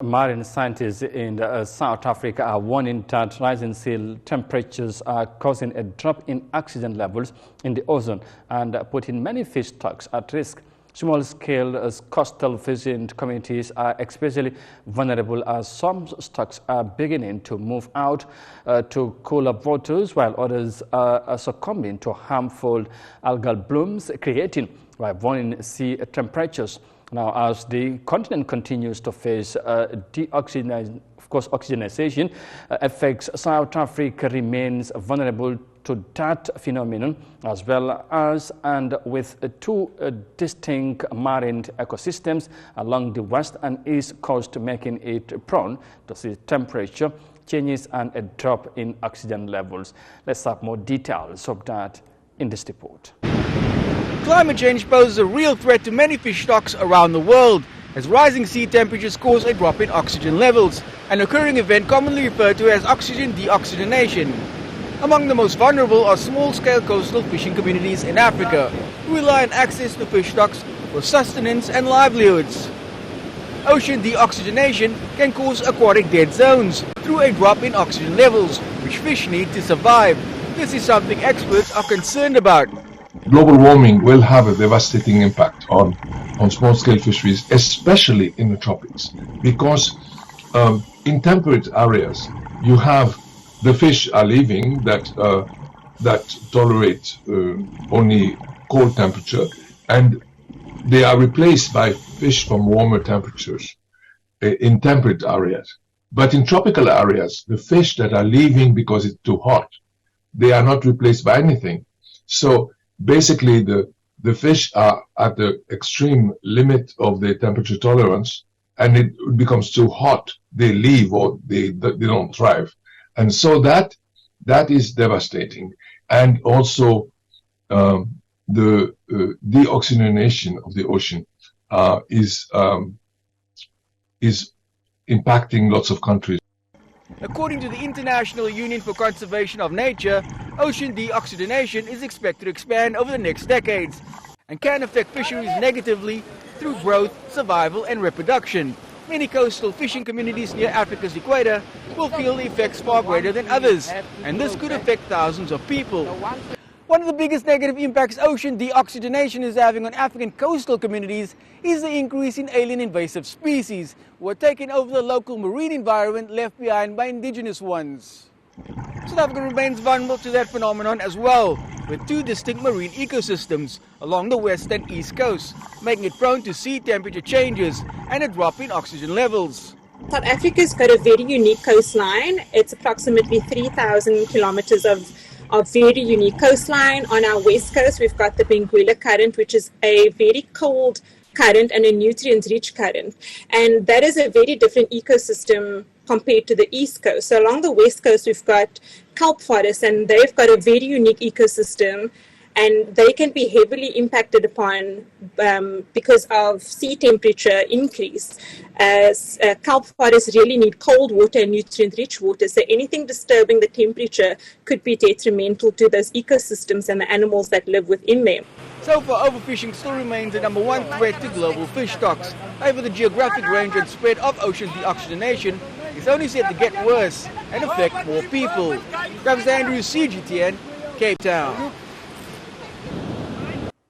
Marine scientists in South Africa are warning that rising sea temperatures are causing a drop in oxygen levels in the ozone and putting many fish stocks at risk. Small-scale coastal fishing communities are especially vulnerable as some stocks are beginning to move out to cooler waters, while others are succumbing to harmful algal blooms, creating warming sea temperatures. Now, as the continent continues to face oxygenation effects, South Africa remains vulnerable to that phenomenon, as well as and with two distinct marine ecosystems along the west and east coast, making it prone to sea temperature changes and a drop in oxygen levels. Let's have more details of that in this report. Climate change poses a real threat to many fish stocks around the world, as rising sea temperatures cause a drop in oxygen levels, an occurring event commonly referred to as oxygen deoxygenation. Among the most vulnerable are small-scale coastal fishing communities in Africa, who rely on access to fish stocks for sustenance and livelihoods. Ocean deoxygenation can cause aquatic dead zones through a drop in oxygen levels, which fish need to survive. This is something experts are concerned about. Global warming will have a devastating impact on small-scale fisheries, especially in the tropics, because in temperate areas you have the fish are leaving that tolerate only cold temperature, and they are replaced by fish from warmer temperatures in temperate areas. But in tropical areas, the fish that are leaving because it's too hot, they are not replaced by anything. So basically, the fish are at the extreme limit of their temperature tolerance, and it becomes too hot. They leave or they don't thrive. And so that is devastating. And also the deoxygenation of the ocean is impacting lots of countries. According to the International Union for Conservation of Nature, ocean deoxygenation is expected to expand over the next decades and can affect fisheries negatively through growth, survival and reproduction. Many coastal fishing communities near Africa's equator will feel the effects far greater than others, and this could affect thousands of people. One of the biggest negative impacts ocean deoxygenation is having on African coastal communities is the increase in alien invasive species who are taking over the local marine environment left behind by indigenous ones. South Africa remains vulnerable to that phenomenon as well, with two distinct marine ecosystems along the west and east coast, making it prone to sea temperature changes and a drop in oxygen levels. South Africa's got a very unique coastline. It's approximately 3,000 kilometers of very unique coastline. On our west coast, we've got the Benguela current, which is a very cold current and a nutrient-rich current. And that is a very different ecosystem compared to the east coast. So along the west coast, we've got kelp forests, and they've got a very unique ecosystem, and they can be heavily impacted upon because of sea temperature increase. As kelp forests really need cold water and nutrient-rich water, so anything disturbing the temperature could be detrimental to those ecosystems and the animals that live within them. So far, overfishing still remains the #1 threat to global fish stocks. However, the geographic range and spread of ocean deoxygenation is only set to get worse and affect more people. Travis Andrews, CGTN, Cape Town.